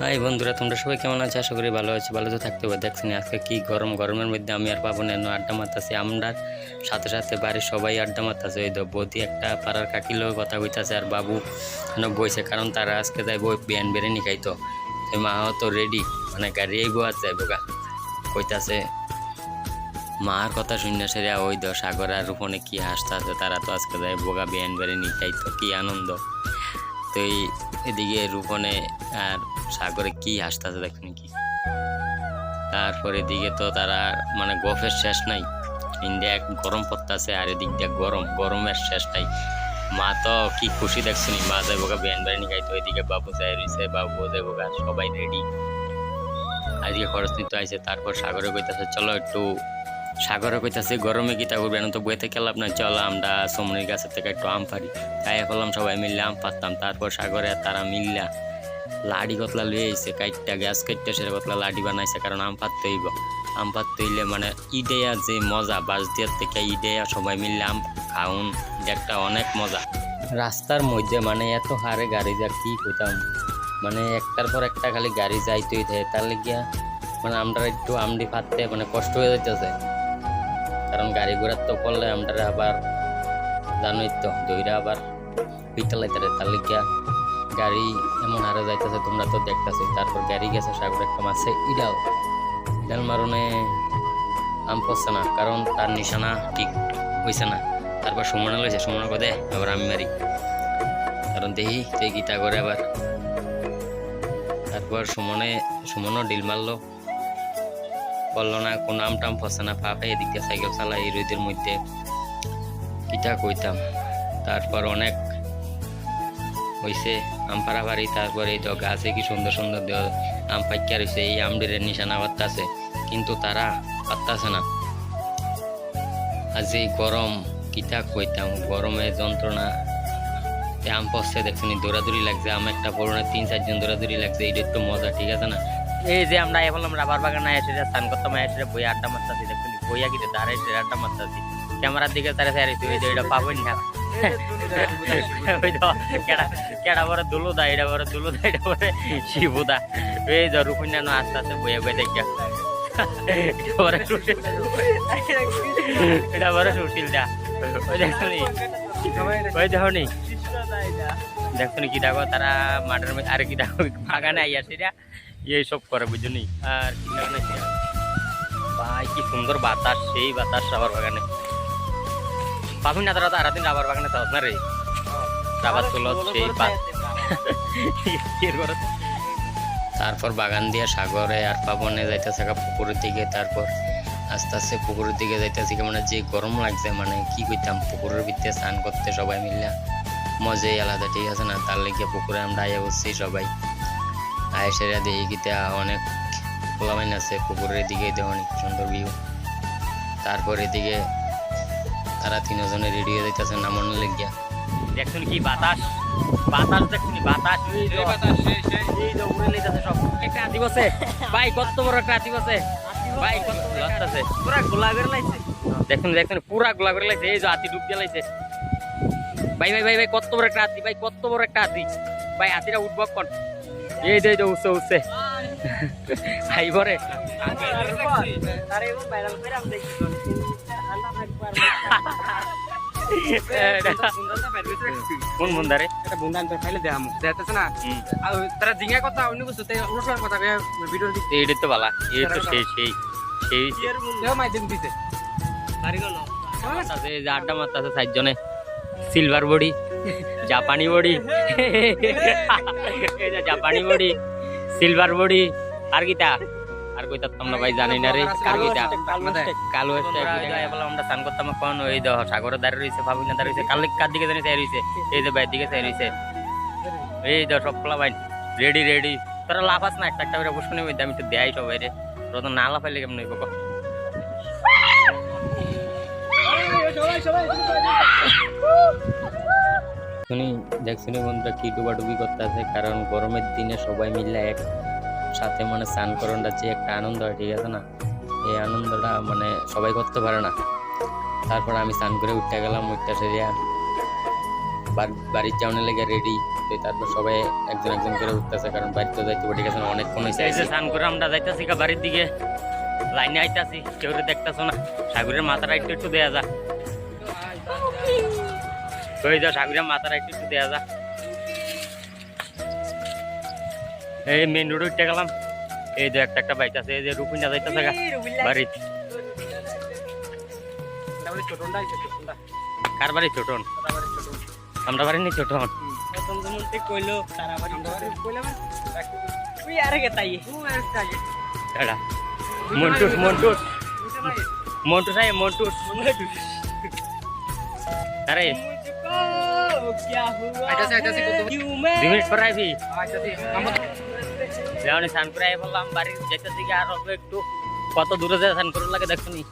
High বন্ধুরা, তোমরা সবাই কেমন আছো? আশা করি ভালো আছো। ভালো তো থাকতে হবে। দেখছেন আজকে কি গরম, গরমের মধ্যে আমি আর পাবো না আড্ডা মারতেছি। আমরা সাথে সাথে বাড়ির সবাই আড্ডা মারতেছে। ওই তো বৌদি একটা পাড়ার কাকিলেও কথা কইতাছে আর বাবু বইছে, কারণ তারা আজকে যাইব বিয়ান বিরিয়ানি খাইতো। মাও তো রেডি, মানে গাড়ি আইবো আর যাইব গা কইতাছে। মার কথা শুনে সেরা ওই তো সাগর আর রূপনে কি হাসতেছে, তারা তো আজকে যাইব গা বিয়ান বিরিয়ানি খাইতো। কি আনন্দ! তো এদিকে রূপনে আর সাগরে কি হাসতেছে দেখুন কি। তারপর এদিকে তো তারা মানে গফের শেষ নাই। ইন্ডিয়া গরম পড়তেছে আর এদিক দিয়ে গরমের শেষ নাই। মা তো কি খুশি দেখছেন, মা যাইব গা বিয়ান বিরিয়ানি খাইতো। এদিকে বাবু যাই রয়েছে, বাবু যাইব গা, সবাই রেডি। আজকে খরচ নিতে আইছে। তারপর সাগরে কইতাছে চলো একটু, সাগরে কইতাছে গরমে গীতা করবেন তো বইতে খেলাম না, চলো আমরা সমনির গাছের থেকে একটু আম পারি। তাই করলাম, সবাই মিললে আম পারতাম। তারপর সাগরে তারা মিললা লাডি কতলা লুয়ে আইছে, কাইটটা গ্যাস কাইটটা সেটা কতলা লাডি বানাইছে, কারণ আম পাততে হইব। আম পাততে হইলে মানে ইডেয়া যে মজা, বাস দিয়ার থেকে ইডেয়া সবাই মিললে আম খাউন, এটা একটা অনেক মজা। রাস্তার মধ্যে মানে এত হারে গাড়ি যা কি কইতাম, মানে একটার পর একটা খালি গাড়ি যাইতেই থাকে। তার লিগিয়া মানে আমরা একটু আমডি পাততে মানে কষ্ট হয়ে যাইতেছে, কারণ গাড়ি ঘোড়ার তো করলে আমরা আবার জানোই তো দইরা আবার পিটালাইতে। তার লিগিয়া গাড়ি এমন হারে যাইতেছে, তোমরা তো দেখতেছো। তারপর গাড়ি গেছে সাগর একটা মাছে ইডাল মারণে আম পড়ছে না, কারণ তার নিশানা ঠিক হয়েছে না। তারপর সুমনে লইছে, সুমনে কদে আবার আমি মারি, কারণ দেখি তুই গীতা করে আবার। তারপর সুমনও ডিল মারলো, বললো না কোনো আম টাম পড়ছে না, পা পাই এদিক দিয়ে সাইকেল চালাই এই রোদের মধ্যে, কিটা কইতাম। তারপর অনেক হয়েছে আম পাড়াপাড়ি। তারপরে এই তো গাছে কি সুন্দর সুন্দর আম পাইকা রয়েছে, এই আমডিরের নিশানা পাত্তাছে, কিন্তু তারা পাত্তাছে না। আজ এই গরম কিতা কইতাম, গরমে যন্ত্রণা। আম পড়ছে দেখছেন, দৌড়াদৌড়ি লাগছে, আম একটা পড়নে 3-4 জন দৌড়াদৌড়ি লাগছে, এইটা একটু মজা, ঠিক আছে না? এই যে আমরা এখন রাবার বাগানে এসে স্নান করতাম, এসে বইয়া আড্ডা মারতাছি দেখুন, বইয়া কিন্তু দাঁড়াই আড্ডা মারতাছি। ক্যামেরার দিকে তারা সারিছি, ওই যে এটা পাবেন না, ওই তো কেডা বড় দুলু দা, এটা বড় দুলু দা, এটা বড় শিবুদা। এই যে রূপন্যা আস্তে আস্তে বইয়া বই দেখা, এটা বড় সুশীল দা। ওই দেখুনি, ওই দেখুনি, দেখুনি কি দেখো তারা মাঠের মধ্যে, আর কি দেখো বাগানে আইয়া সেটা এইসব করে বুঝলি। আর কি ভাই কি সুন্দর বাতাস, সেই বাতাস রাবার বাগানে পাবি না। তারা তো আরাদিন রাবার বাগানে চাস না রে, রাবার তুলো সেই তারপর বাগান দিয়ে সাগরে আর পাবনে যাইতেছে পুকুরের দিকে। তারপর আস্তে আস্তে পুকুরের দিকে যাইতেছি, মানে যে গরম লাগছে, মানে কি কইতাম, পুকুরের ভিতরে স্নান করতে সবাই মিললে মজাই আলাদা, ঠিক আছে না? তার লেগে পুকুরে আমরা আইয়া বসছি সবাই। আয়েসেরা দেখি গীতা অনেক পোলামাইন আছে পুকুরের দিকে, দেখো অনেক সুন্দর ভিউ। তারপর এদিকে তারা 3জনে রেডি হয়ে যাইতেছে নামানোর লেগিয়া। দেখুন কি বাতাস, বাতাস দেখুন, বাতাস উড়ে লেগেছে সব। একটা হাতি বসে ভাই, কত বড় একটা হাতি বসে ভাই, কত আছে, পুরা গোলা করে লাইছে। দেখুন দেখুন পুরা গোলা করে লাইছে, এই যে হাতি ডুব দিয়ে লাইছে ভাই। ভাই ভাই ভাই কত বড় একটা হাতি ভাই, কত বড় একটা হাতি ভাই। হাতিটা উঠবো কোন, এই যে উঠছে উঠছে ভাই ভরে কোন বন্ধারে এটা বন্ধান ফাইলে দেখামু দেখতেছ না। তারা জিঙ্গা কথা অন্য কিছু অনুসরণ কথা ভিডিও দিতে, এইটা তো বালা, এই তো সেই সেই সেই মাধ্যম দিতে আড্ডা মারতেছে 4 জনে। সিলভার বডি, জাপানি বডি, জাপানি বডি, সিলভার বডি, আর কিটা আর কইতা তোমরা ভাই জানি না রে, আর কিটা কালো একটা আমরা স্নান করতাম। কোন ওই দেখো সাগরের ধারে রয়েছে, ভাবিনা ধারে রয়েছে, কার দিকে জানি চাই রয়েছে, এই যে বাইরের দিকে চাই রয়েছে, এই দেখো সব খোলা ভাই রেডি রেডি। তোরা লাফাস না একটা একটা করে বসে মধ্যে, আমি একটু দেয় সবাই রে, তোরা তো না লাফাইলে কেমন হইব? দেখছি বন্ধুরা কি ডুবাডুবি করতে আছে, কারণ গরমের দিনে সবাই মিলে এক সাথে মানে স্নান করাটা যে একটা আনন্দ হয়, ঠিক আছে না? এই আনন্দটা মানে সবাই করতে পারে না। তারপর আমি স্নান করে উঠতে গেলাম, উঠতে সেরিয়া বাড়ির যাওয়ার লেগে রেডি। মতোই, তারপর সবাই একজন একজন করে উঠতেছে, কারণ বাড়িতে যাইতে ঠিক আছে অনেকক্ষণ হয়েছে। এই যে স্নান করে আমরা যাইতেছি বাড়ির দিকে, লাইনে আইতাছি, কেউ দেখতেছো না। সাগরের মাথাটা একটু একটু দেয়া যা, ওই যে সাগরের মাথাটা একটু একটু দেয়া যা। এই মেন রোড উঠতে গেলাম, এই যে একটা একটা বাইক আছে, এই যে রুকুন না যাইতেছে বাড়ি। কার বাড়ি ছোটন? আমরা বাড়ি নি ছোটন। মন্টুস মন্টুস মন্টুস আয় মন্টুস। আরে 2 মিনিট পর আইবি। স্নান করে আই বললাম বাড়ি যাইতেছি, আর অল্প একটু কত দূরে যায় স্নান করার লাগে দেখছো নি।